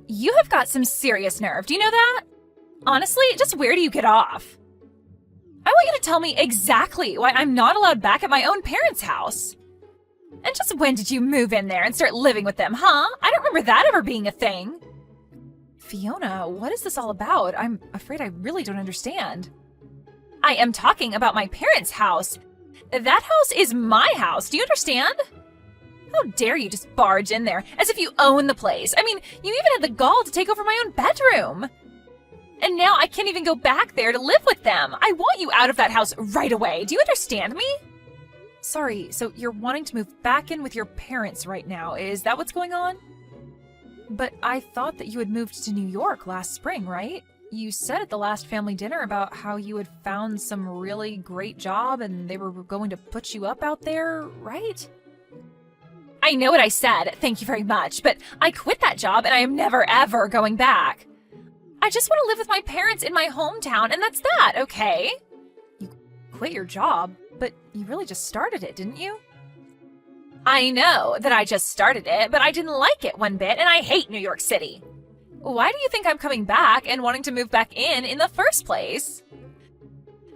You have got some serious nerve, do you know that? Honestly, just where do you get off? I want you to tell me exactly why I'm not allowed back at my own parents' house. And just when did you move in there and start living with them, huh? I don't remember that ever being a thing. Fiona, what is this all about? I'm afraid I really don't understand. I am talking about my parents' house. That house is my house, do you understand? How dare you just barge in there as if you own the place? I mean, you even had the gall to take over my own bedroom. And now I can't even go back there to live with them. I want you out of that house right away. Do you understand me? Sorry, so you're wanting to move back in with your parents right now. Is that what's going on? But I thought that you had moved to New York last spring, right? You said at the last family dinner about how you had found some really great job and they were going to put you up out there, right? I know what I said, thank you very much, but I quit that job and I am never ever going back. I just want to live with my parents in my hometown, and that's that, okay? You quit your job, but you really just started it, didn't you? I know that I just started it, but I didn't like it one bit, and I hate New York City. Why do you think I'm coming back and wanting to move back in the first place?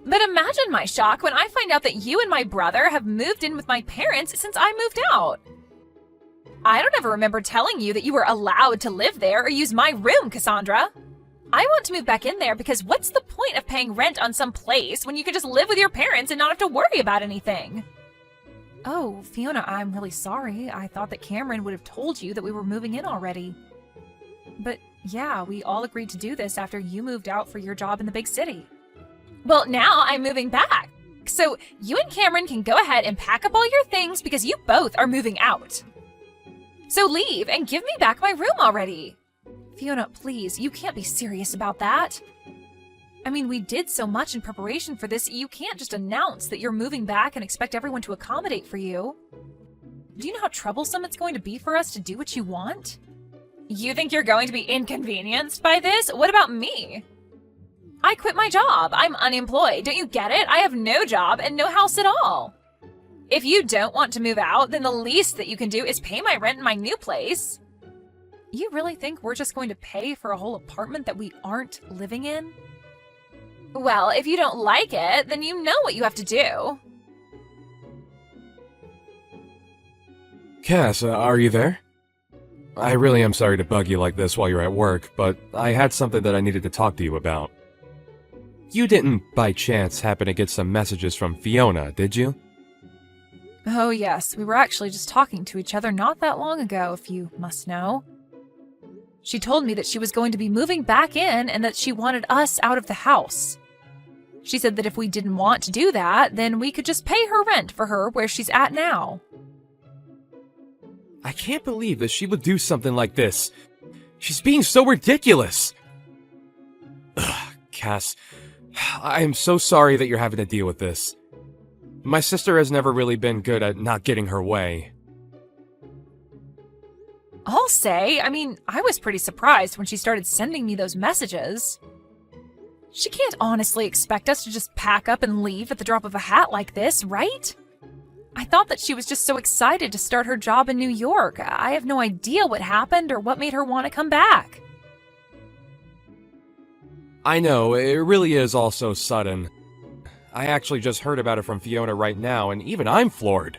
But imagine my shock when I find out that you and my brother have moved in with my parents since I moved out. I don't ever remember telling you that you were allowed to live there or use my room, Cassandra. I want to move back in there because what's the point of paying rent on some place when you can just live with your parents and not have to worry about anything? Oh, Fiona, I'm really sorry. I thought that Cameron would have told you that we were moving in already. But yeah, we all agreed to do this after you moved out for your job in the big city. Well, now I'm moving back. So you and Cameron can go ahead and pack up all your things because you both are moving out. So leave and give me back my room already. Fiona, please, you can't be serious about that. I mean, we did so much in preparation for this, you can't just announce that you're moving back and expect everyone to accommodate for you. Do you know how troublesome it's going to be for us to do what you want? You think you're going to be inconvenienced by this? What about me? I quit my job. I'm unemployed. Don't you get it? I have no job and no house at all. If you don't want to move out, then the least that you can do is pay my rent in my new place. You really think we're just going to pay for a whole apartment that we aren't living in? Well, if you don't like it, then you know what you have to do. Cass, are you there? I really am sorry to bug you like this while you're at work, but I had something that I needed to talk to you about. You didn't, by chance, happen to get some messages from Fiona, did you? Oh yes, we were actually just talking to each other not that long ago, if you must know. She told me that she was going to be moving back in and that she wanted us out of the house. She said that if we didn't want to do that, then we could just pay her rent for her where she's at now. I can't believe that she would do something like this. She's being so ridiculous. Ugh, Cass, I am so sorry that you're having to deal with this. My sister has never really been good at not getting her way. I'll say, I was pretty surprised when she started sending me those messages. She can't honestly expect us to just pack up and leave at the drop of a hat like this, right? I thought that she was just so excited to start her job in New York. I have no idea what happened or what made her want to come back. I know, it really is all so sudden. I actually just heard about it from Fiona right now, and even I'm floored.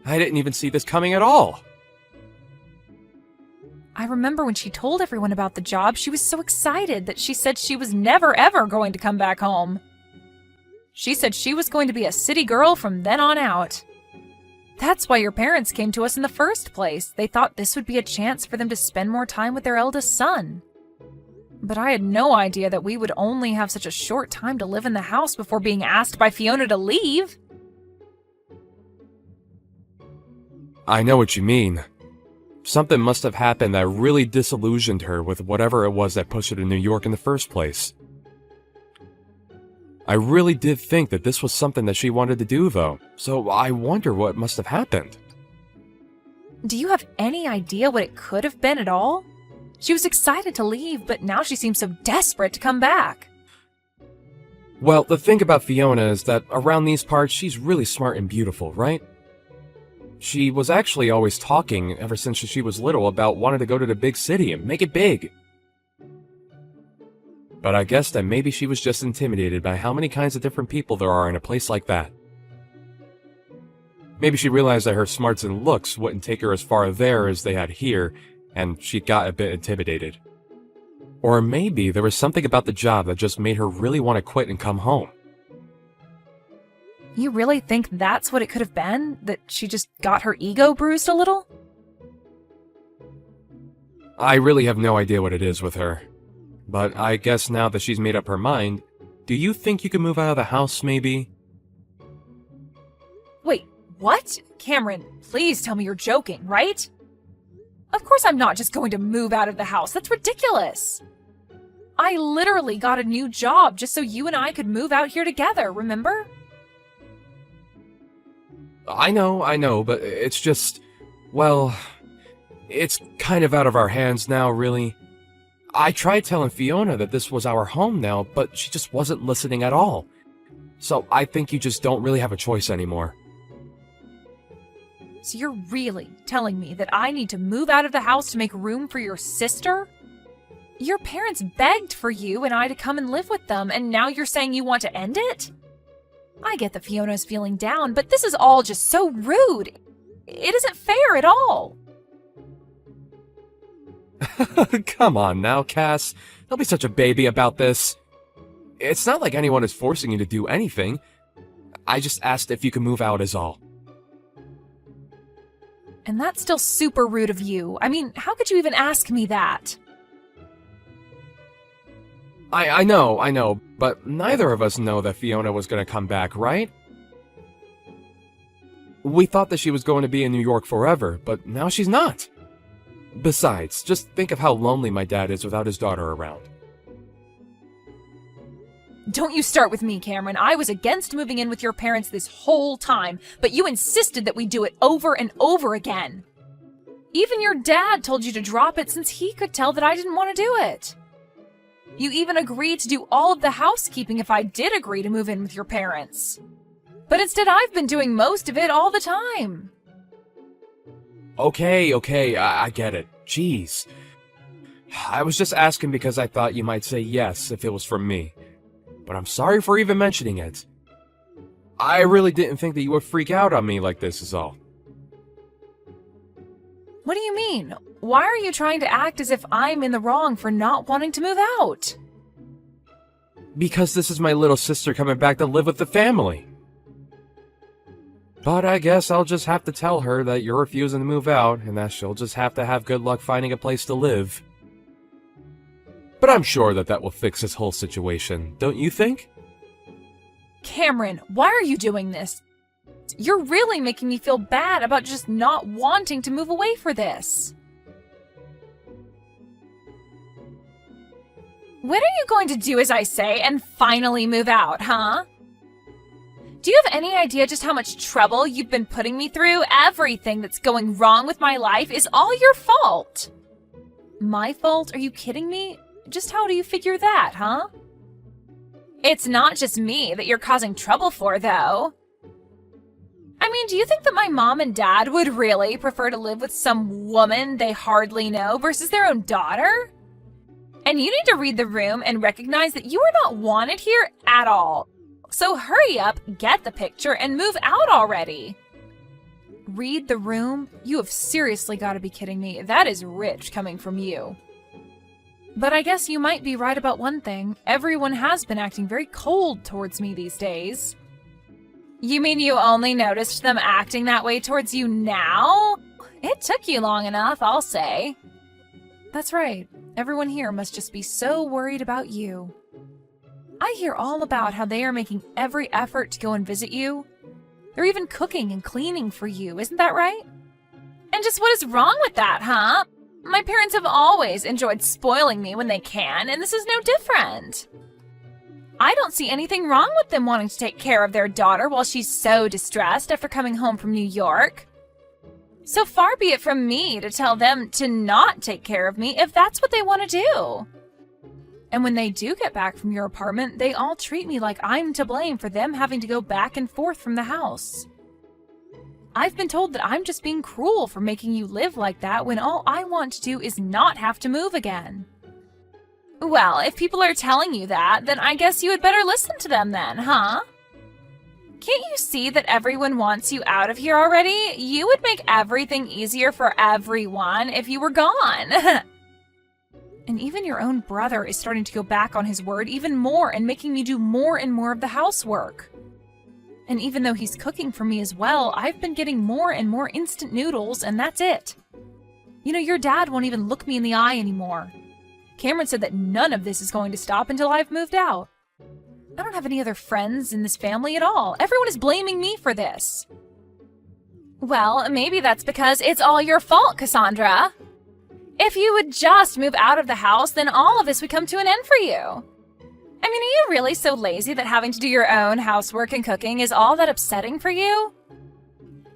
I didn't even see this coming at all. I remember when she told everyone about the job, she was so excited that she said she was never ever going to come back home. She said she was going to be a city girl from then on out. That's why your parents came to us in the first place. They thought this would be a chance for them to spend more time with their eldest son. But I had no idea that we would only have such a short time to live in the house before being asked by Fiona to leave. I know what you mean. Something must have happened that really disillusioned her with whatever it was that pushed her to New York in the first place. I really did think that this was something that she wanted to do, though, so I wonder what must have happened. Do you have any idea what it could have been at all? She was excited to leave, but now she seems so desperate to come back. Well, the thing about Fiona is that around these parts, she's really smart and beautiful, right? She was actually always talking, ever since she was little, about wanting to go to the big city and make it big. But I guess that maybe she was just intimidated by how many kinds of different people there are in a place like that. Maybe she realized that her smarts and looks wouldn't take her as far there as they had here, and she got a bit intimidated. Or maybe there was something about the job that just made her really want to quit and come home. You really think that's what it could have been? That she just got her ego bruised a little? I really have no idea what it is with her. But I guess now that she's made up her mind, do you think you could move out of the house, maybe? Wait, what? Cameron, please tell me you're joking, right? Of course I'm not just going to move out of the house. That's ridiculous. I literally got a new job just so you and I could move out here together, remember? I know, but it's just, well, it's kind of out of our hands now, really. I tried telling Fiona that this was our home now, but she just wasn't listening at all. So I think you just don't really have a choice anymore. So you're really telling me that I need to move out of the house to make room for your sister? Your parents begged for you and I to come and live with them, and now you're saying you want to end it? I get that Fiona's feeling down, but this is all just so rude. It isn't fair at all. Come on now, Cass. Don't be such a baby about this. It's not like anyone is forcing you to do anything. I just asked if you could move out is all. And that's still super rude of you. I mean, how could you even ask me that? I know, but neither of us know that Fiona was going to come back, right? We thought that she was going to be in New York forever, but now she's not. Besides, just think of how lonely my dad is without his daughter around. Don't you start with me, Cameron. I was against moving in with your parents this whole time, but you insisted that we do it over and over again. Even your dad told you to drop it since he could tell that I didn't want to do it. You even agreed to do all of the housekeeping if I did agree to move in with your parents. But instead, I've been doing most of it all the time. Okay, I get it. Jeez. I was just asking because I thought you might say yes if it was from me. But I'm sorry for even mentioning it. I really didn't think that you would freak out on me like this is all. What do you mean? Why are you trying to act as if I'm in the wrong for not wanting to move out? Because this is my little sister coming back to live with the family. But I guess I'll just have to tell her that you're refusing to move out and that she'll just have to have good luck finding a place to live. But I'm sure that will fix this whole situation, don't you think? Cameron, why are you doing this? You're really making me feel bad about just not wanting to move away for this. When are you going to do as I say and finally move out, huh? Do you have any idea just how much trouble you've been putting me through? Everything that's going wrong with my life is all your fault. My fault? Are you kidding me? Just how do you figure that, huh? It's not just me that you're causing trouble for, though. I mean, do you think that my mom and dad would really prefer to live with some woman they hardly know versus their own daughter? And you need to read the room and recognize that you are not wanted here at all. So hurry up, get the picture, and move out already. Read the room? You have seriously got to be kidding me. That is rich coming from you. But I guess you might be right about one thing. Everyone has been acting very cold towards me these days. You mean you only noticed them acting that way towards you now? It took you long enough, I'll say. That's right. Everyone here must just be so worried about you. I hear all about how they are making every effort to go and visit you. They're even cooking and cleaning for you, isn't that right? And just what is wrong with that, huh? My parents have always enjoyed spoiling me when they can, and this is no different. I don't see anything wrong with them wanting to take care of their daughter while she's so distressed after coming home from New York. So far be it from me to tell them to not take care of me if that's what they want to do. And when they do get back from your apartment, they all treat me like I'm to blame for them having to go back and forth from the house. I've been told that I'm just being cruel for making you live like that when all I want to do is not have to move again. Well, if people are telling you that, then I guess you had better listen to them then, huh? Can't you see that everyone wants you out of here already? You would make everything easier for everyone if you were gone. And even your own brother is starting to go back on his word even more and making me do more and more of the housework. And even though he's cooking for me as well, I've been getting more and more instant noodles, and that's it. You know, your dad won't even look me in the eye anymore. Cameron said that none of this is going to stop until I've moved out. I don't have any other friends in this family at all. Everyone is blaming me for this. Well, maybe that's because it's all your fault, Cassandra. If you would just move out of the house, then all of this would come to an end for you. I mean, are you really so lazy that having to do your own housework and cooking is all that upsetting for you?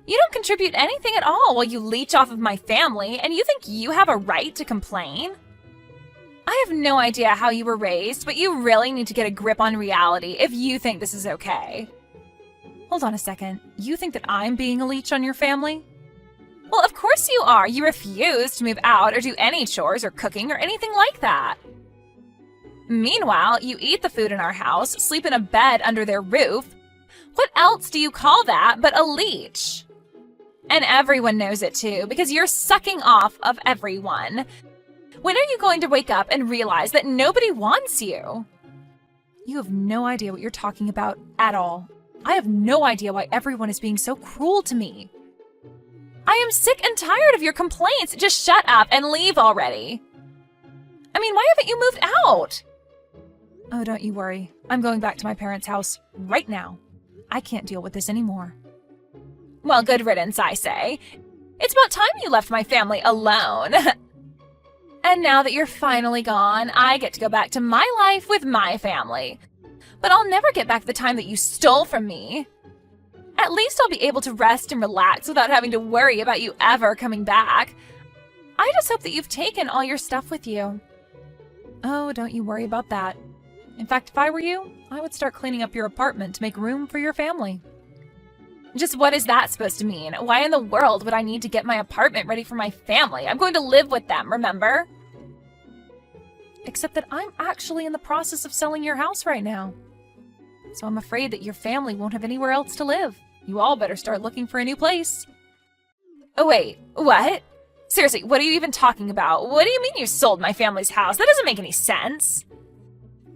You don't contribute anything at all while you leech off of my family, and you think you have a right to complain? I have no idea how you were raised, but you really need to get a grip on reality if you think this is okay. Hold on a second. You think that I'm being a leech on your family? Well, of course you are. You refuse to move out or do any chores or cooking or anything like that. Meanwhile, you eat the food in our house, sleep in a bed under their roof. What else do you call that but a leech? And everyone knows it too, because you're sucking off of everyone. When are you going to wake up and realize that nobody wants you? You have no idea what you're talking about at all. I have no idea why everyone is being so cruel to me. I am sick and tired of your complaints. Just shut up and leave already. I mean, why haven't you moved out? Oh, don't you worry. I'm going back to my parents' house right now. I can't deal with this anymore. Well, good riddance, I say. It's about time you left my family alone. And now that you're finally gone, I get to go back to my life with my family. But I'll never get back the time that you stole from me. At least I'll be able to rest and relax without having to worry about you ever coming back. I just hope that you've taken all your stuff with you. Oh, don't you worry about that. In fact, if I were you, I would start cleaning up your apartment to make room for your family. Just what is that supposed to mean? Why in the world would I need to get my apartment ready for my family? I'm going to live with them, remember? Except that I'm actually in the process of selling your house right now. So I'm afraid that your family won't have anywhere else to live. You all better start looking for a new place. Oh wait, what? Seriously, what are you even talking about? What do you mean you sold my family's house? That doesn't make any sense.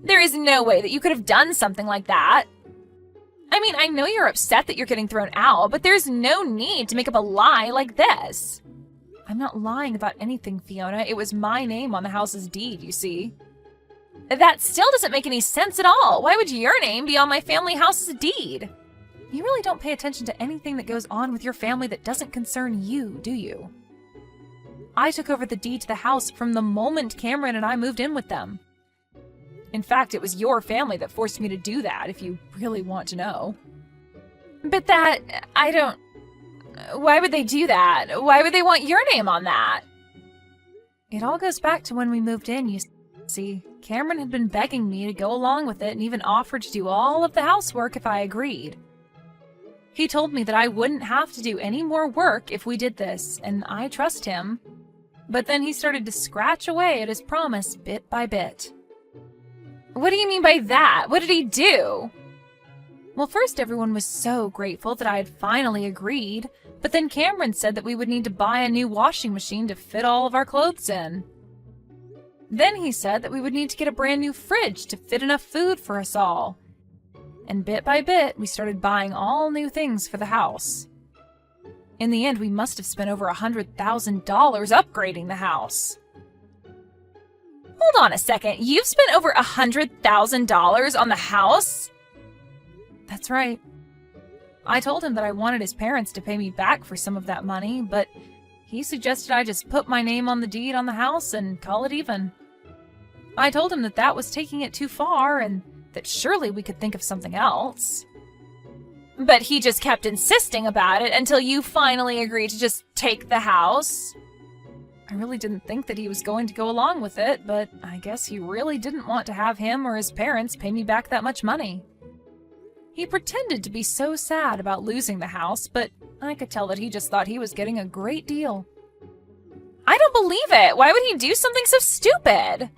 There is no way that you could have done something like that. I mean, I know you're upset that you're getting thrown out, but there's no need to make up a lie like this. I'm not lying about anything, Fiona. It was my name on the house's deed, you see. That still doesn't make any sense at all. Why would your name be on my family house's deed? You really don't pay attention to anything that goes on with your family that doesn't concern you, do you? I took over the deed to the house from the moment Cameron and I moved in with them. In fact, it was your family that forced me to do that, if you really want to know. But why would they do that? Why would they want your name on that? It all goes back to when we moved in, you see. Cameron had been begging me to go along with it and even offered to do all of the housework if I agreed. He told me that I wouldn't have to do any more work if we did this, and I trust him. But then he started to scratch away at his promise bit by bit. What do you mean by that? What did he do? Well, first everyone was so grateful that I had finally agreed, but then Cameron said that we would need to buy a new washing machine to fit all of our clothes in. Then he said that we would need to get a brand new fridge to fit enough food for us all. And bit by bit, we started buying all new things for the house. In the end, we must have spent over $100,000 upgrading the house. Hold on a second, you've spent over $100,000 on the house? That's right. I told him that I wanted his parents to pay me back for some of that money, but he suggested I just put my name on the deed on the house and call it even. I told him that that was taking it too far and that surely we could think of something else. But he just kept insisting about it until you finally agreed to just take the house. I really didn't think that he was going to go along with it, but I guess he really didn't want to have him or his parents pay me back that much money. He pretended to be so sad about losing the house, but I could tell that he just thought he was getting a great deal. I don't believe it! Why would he do something so stupid?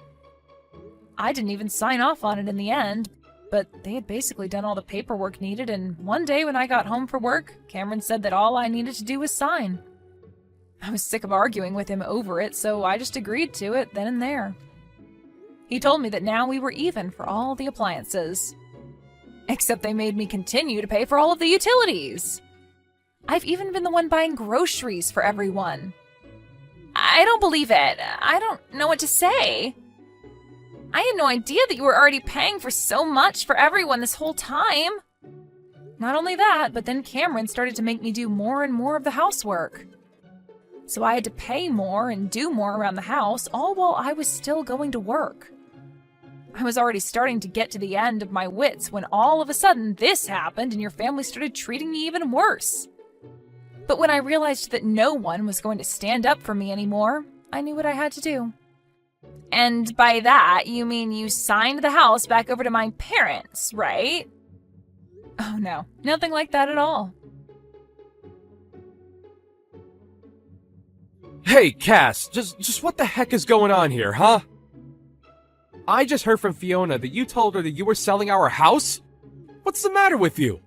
I didn't even sign off on it in the end, but they had basically done all the paperwork needed, and one day when I got home from work, Cameron said that all I needed to do was sign. I was sick of arguing with him over it, so I just agreed to it then and there. He told me that now we were even for all the appliances. Except they made me continue to pay for all of the utilities. I've even been the one buying groceries for everyone. I don't believe it. I don't know what to say. I had no idea that you were already paying for so much for everyone this whole time. Not only that, but then Cameron started to make me do more and more of the housework. So I had to pay more and do more around the house, all while I was still going to work. I was already starting to get to the end of my wits when all of a sudden this happened and your family started treating me even worse. But when I realized that no one was going to stand up for me anymore, I knew what I had to do. And by that, you mean you signed the house back over to my parents, right? Oh no, nothing like that at all. Hey, Cass, just what the heck is going on here, huh? I just heard from Fiona that you told her that you were selling our house? What's the matter with you?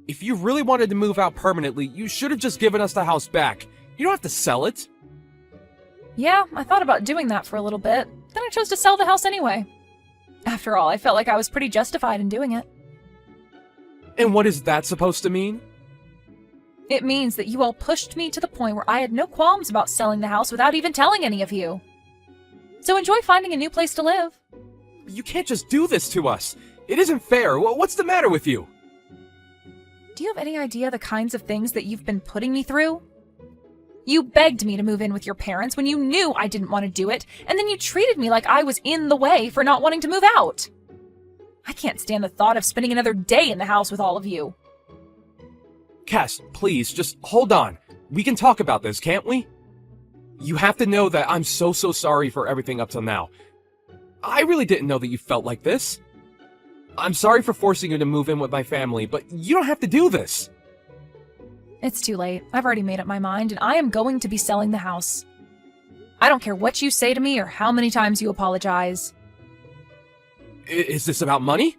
If you really wanted to move out permanently, you should have just given us the house back. You don't have to sell it. Yeah, I thought about doing that for a little bit. Then I chose to sell the house anyway. After all, I felt like I was pretty justified in doing it. And what is that supposed to mean? It means that you all pushed me to the point where I had no qualms about selling the house without even telling any of you. So enjoy finding a new place to live. You can't just do this to us. It isn't fair. What's the matter with you? Do you have any idea the kinds of things that you've been putting me through? You begged me to move in with your parents when you knew I didn't want to do it, and then you treated me like I was in the way for not wanting to move out. I can't stand the thought of spending another day in the house with all of you. Cass, please, just hold on. We can talk about this, can't we? You have to know that I'm so sorry for everything up till now. I really didn't know that you felt like this. I'm sorry for forcing you to move in with my family, but you don't have to do this. It's too late. I've already made up my mind, and I am going to be selling the house. I don't care what you say to me or how many times you apologize. Is this about money?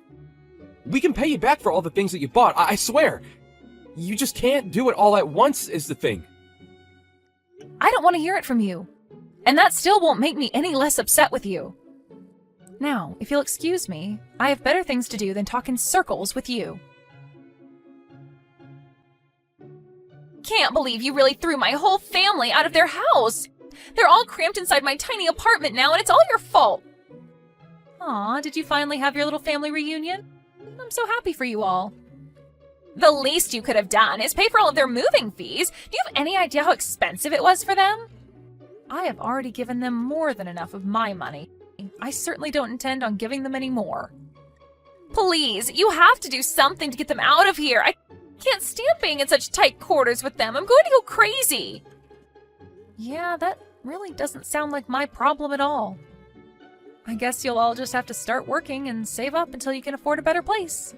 We can pay you back for all the things that you bought, I swear. You just can't do it all at once is the thing. I don't want to hear it from you. And that still won't make me any less upset with you. Now, if you'll excuse me, I have better things to do than talk in circles with you. Can't believe you really threw my whole family out of their house. They're all cramped inside my tiny apartment now, and it's all your fault. Aw, did you finally have your little family reunion? I'm so happy for you all. The least you could have done is pay for all of their moving fees. Do you have any idea how expensive it was for them? I have already given them more than enough of my money. I certainly don't intend on giving them any more. Please, you have to do something to get them out of here. I can't stand being in such tight quarters with them. I'm going to go crazy. Yeah, that really doesn't sound like my problem at all. I guess you'll all just have to start working and save up until you can afford a better place.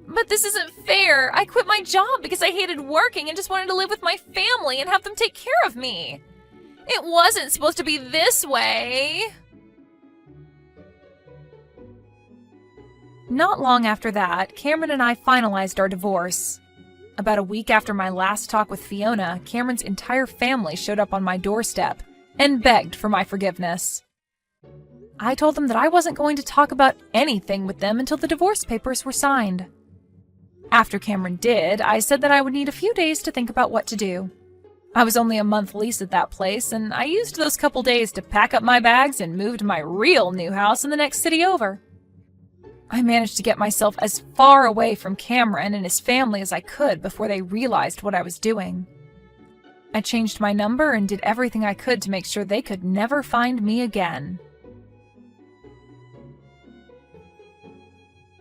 But this isn't fair. I quit my job because I hated working and just wanted to live with my family and have them take care of me. It wasn't supposed to be this way. Not long after that, Cameron and I finalized our divorce. About a week after my last talk with Fiona, Cameron's entire family showed up on my doorstep and begged for my forgiveness. I told them that I wasn't going to talk about anything with them until the divorce papers were signed. After Cameron did, I said that I would need a few days to think about what to do. I was only a month lease at that place, and I used those couple days to pack up my bags and move to my real new house in the next city over. I managed to get myself as far away from Cameron and his family as I could before they realized what I was doing. I changed my number and did everything I could to make sure they could never find me again.